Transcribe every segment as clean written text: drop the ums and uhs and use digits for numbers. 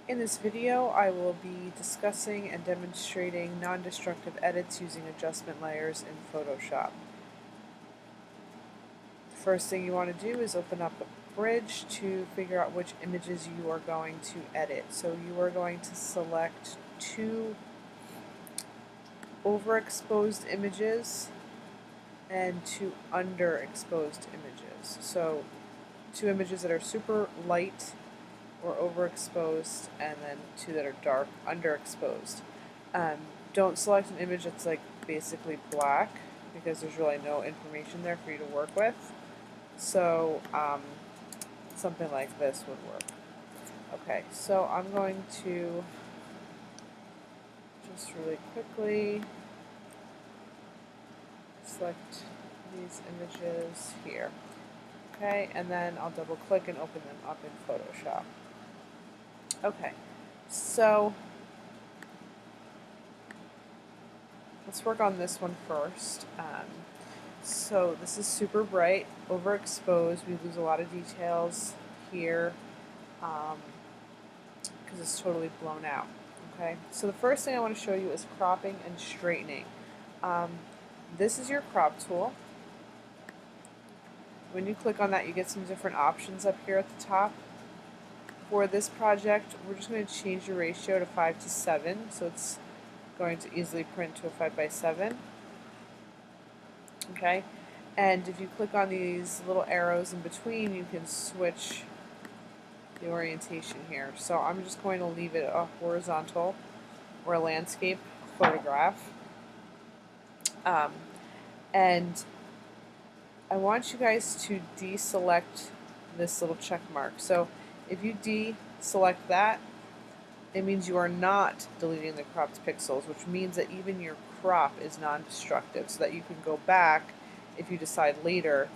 In this video, I will be discussing and demonstrating non-destructive edits using adjustment layers in Photoshop. The first thing you want to do is open up a bridge to figure out which images you are going to edit. So you are going to select two overexposed images and two underexposed images. So two images that are super light or overexposed, and then two that are dark, underexposed. Um, don't select an image that's like basically black because there's really no information there for you to work with. So something like this would work. Okay, so I'm going to just really quickly select these images here. Okay, and then I'll double click and open them up in Photoshop. Okay, so let's work on this one first. So this is super bright, overexposed. We lose a lot of details here because it's totally blown out. Okay, so the first thing I want to show you is cropping and straightening. This is your crop tool. When you click on that, you get some different options up here at the top. For this project, we're just going to change the ratio to 5:7, so it's going to easily print to a 5:7. Okay, and if you click on these little arrows in between, you can switch the orientation here. So I'm just going to leave it a horizontal or a landscape photograph. And I want you guys to deselect this little check mark. So if you deselect that, it means you are not deleting the cropped pixels, which means that even your crop is non-destructive, so that you can go back if you decide later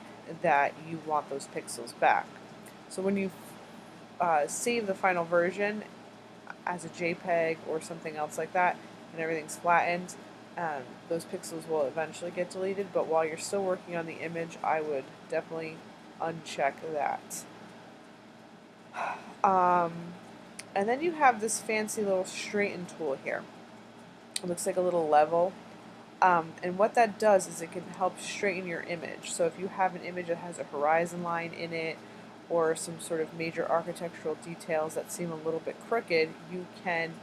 that you want those pixels back. So when you save the final version as a JPEG or something else like that, and everything's flattened, those pixels will eventually get deleted, but while you're still working on the image, I would definitely uncheck that. And then you have this fancy little straighten tool here. It looks like a little level. And what that does is it can help straighten your image. So if you have an image that has a horizon line in it, or some sort of major architectural details that seem a little bit crooked, you can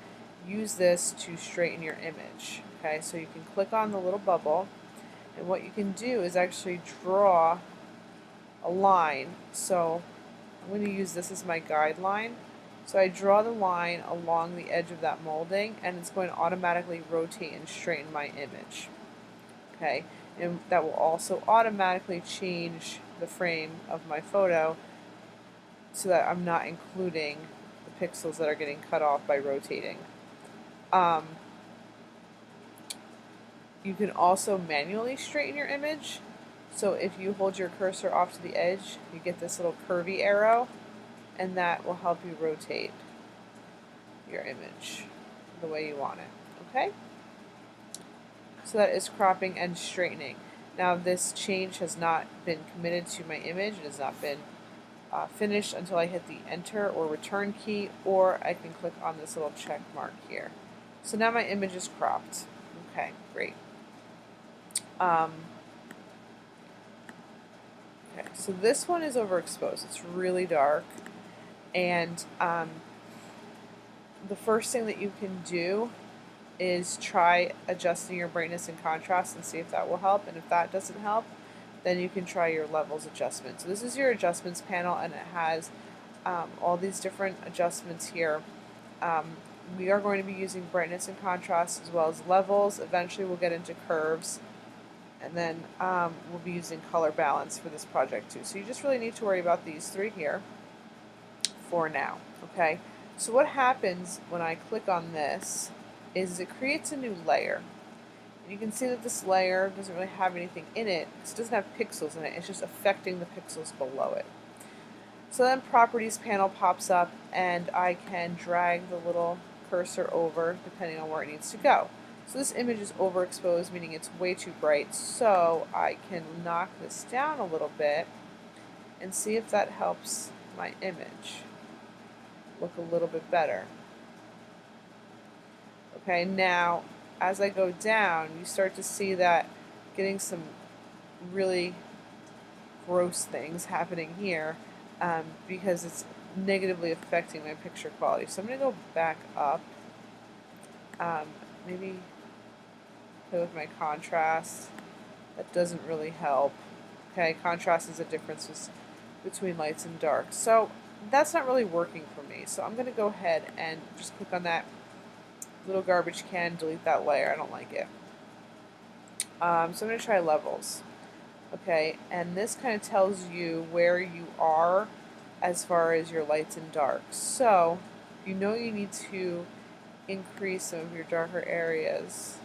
use this to straighten your image. Okay, so you can click on the little bubble, and what you can do is actually draw a line. So I'm going to use this as my guideline. So I draw the line along the edge of that molding, and it's going to automatically rotate and straighten my image. Okay, and that will also automatically change the frame of my photo so that I'm not including the pixels that are getting cut off by rotating. You can also manually straighten your image. So if you hold your cursor off to the edge, you get this little curvy arrow, and that will help you rotate your image the way you want it. Okay? So that is cropping and straightening. Now this change has not been committed to my image. It has not been finished until I hit the enter or return key, or I can click on this little check mark here. So now my image is cropped. Okay, great. Okay, so this one is overexposed. It's really dark, and the first thing that you can do is try adjusting your brightness and contrast and see if that will help, and if that doesn't help, then you can try your levels adjustment. So this is your adjustments panel, and it has all these different adjustments here. We are going to be using brightness and contrast as well as levels. Eventually we'll get into curves, and then we'll be using color balance for this project too. So you just really need to worry about these three here for now. Okay, so what happens when I click on this is it creates a new layer. You can see that this layer doesn't really have anything in it because it doesn't have pixels in it. It's just affecting the pixels below it. So then Properties panel pops up, and I can drag the little cursor over depending on where it needs to go. So this image is overexposed, meaning it's way too bright, so I can knock this down a little bit and see if that helps my image look a little bit better. Okay, now as I go down, you start to see that getting some really gross things happening here because it's negatively affecting my picture quality. So I'm going to go back up, maybe play with my contrast. That doesn't really help. Okay, contrast is a difference between lights and darks. So that's not really working for me. So I'm going to go ahead and just click on that little garbage can, delete that layer. I don't like it. So I'm going to try levels. Okay, and this kind of tells you where you are as far as your lights and darks. So you know you need to increase some of your darker areas.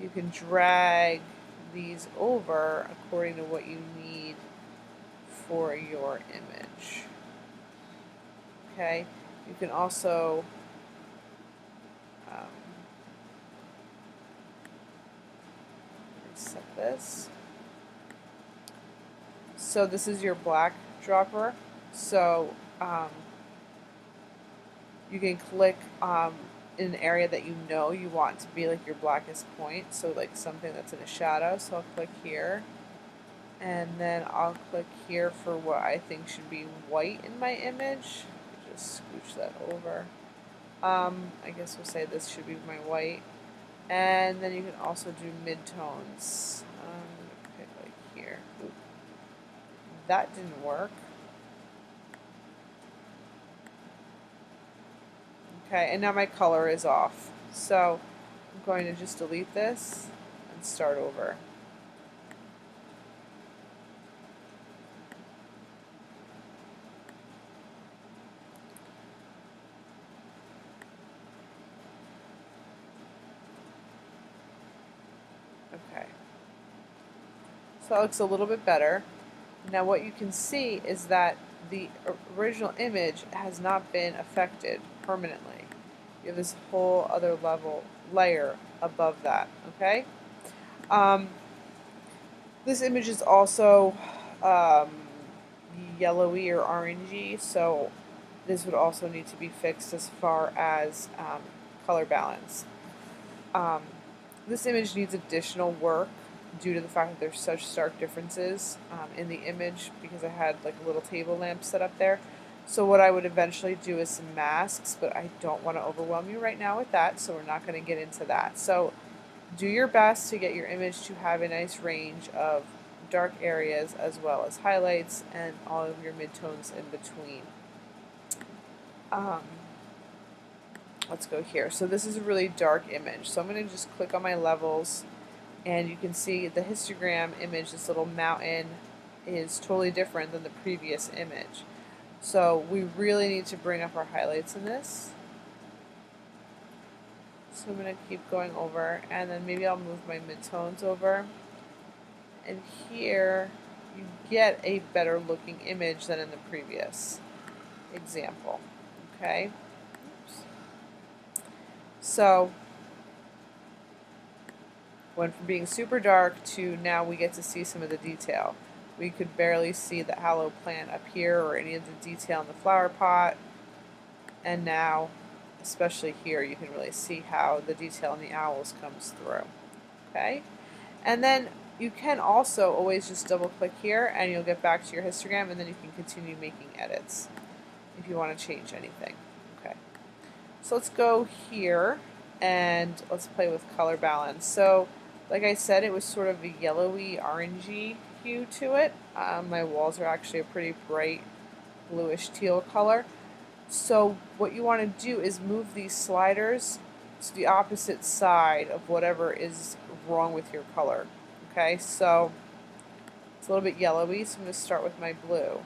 You can drag these over according to what you need for your image. Okay, you can also set this. So this is your black dropper. So you can click in an area that you know you want to be like your blackest point. So like something that's in a shadow. So I'll click here. And then I'll click here for what I think should be white in my image. Just scooch that over. I guess we'll say this should be my white. And then you can also do midtones. Pick like here. Oop. That didn't work. Okay, and now my color is off. So I'm going to just delete this and start over. Okay. So that looks a little bit better. Now what you can see is that the original image has not been affected permanently. You have this whole other layer above that, okay? This image is also yellowy or orangey, so this would also need to be fixed as far as color balance. This image needs additional work due to the fact that there's such stark differences in the image because I had like a little table lamp set up there. So what I would eventually do is some masks, but I don't want to overwhelm you right now with that, so we're not going to get into that. So do your best to get your image to have a nice range of dark areas as well as highlights and all of your midtones in between. Let's go here. So this is a really dark image. So I'm going to just click on my levels and you can see the histogram image, this little mountain, is totally different than the previous image. So we really need to bring up our highlights in this. So I'm going to keep going over and then maybe I'll move my midtones over. And here you get a better looking image than in the previous example. Okay? Oops. So went from being super dark to now we get to see some of the detail. We could barely see the aloe plant up here or any of the detail in the flower pot. And now, especially here, you can really see how the detail in the owls comes through. Okay? And then you can also always just double click here and you'll get back to your histogram and then you can continue making edits if you want to change anything. Okay. So let's go here and let's play with color balance. So like I said, it was sort of a yellowy, orangey hue to it. My walls are actually a pretty bright bluish teal color. So what you want to do is move these sliders to the opposite side of whatever is wrong with your color. Okay, so it's a little bit yellowy, so I'm going to start with my blue.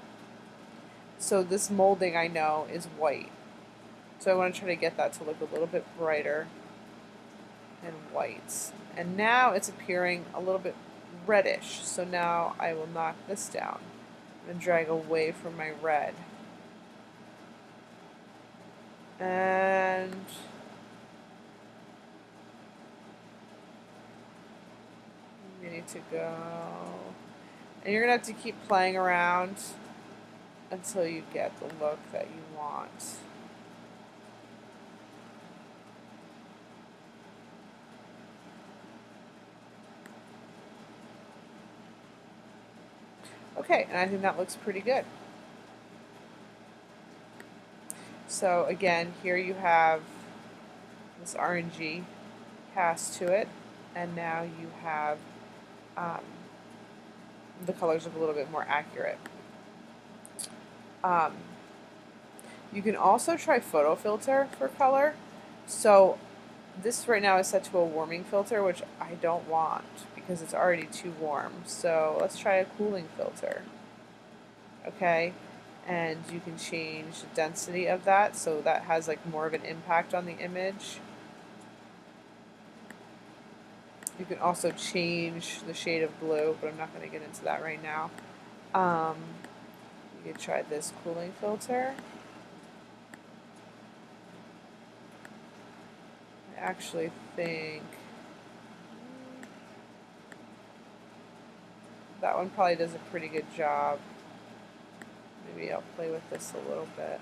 So this molding I know is white. So I want to try to get that to look a little bit brighter and white. And now it's appearing a little bit reddish. So now I will knock this down and drag away from my red. And you need to go. And you're going to have to keep playing around until you get the look that you want. Okay, and I think that looks pretty good. So again, here you have this RNG cast to it, and now you have um, the colors look a little bit more accurate. Um, you can also try photo filter for color. So this right now is set to a warming filter, which I don't want because it's already too warm. So let's try a cooling filter. Okay, and you can change the density of that so that has like more of an impact on the image. You can also change the shade of blue, but I'm not going to get into that right now. You could try this cooling filter. I actually think that one probably does a pretty good job. Maybe I'll play with this a little bit.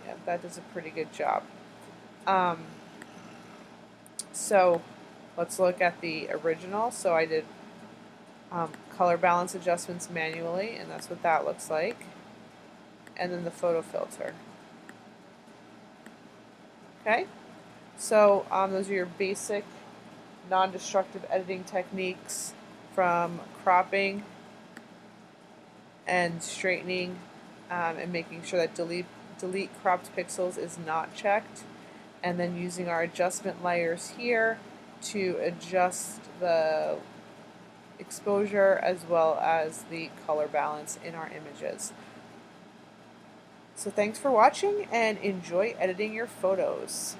Yeah, that does a pretty good job. So let's look at the original. So I did color balance adjustments manually, and that's what that looks like. And then the photo filter. Okay, so those are your basic non-destructive editing techniques, from cropping and straightening and making sure that delete cropped pixels is not checked, and then using our adjustment layers here to adjust the exposure as well as the color balance in our images. So thanks for watching and enjoy editing your photos.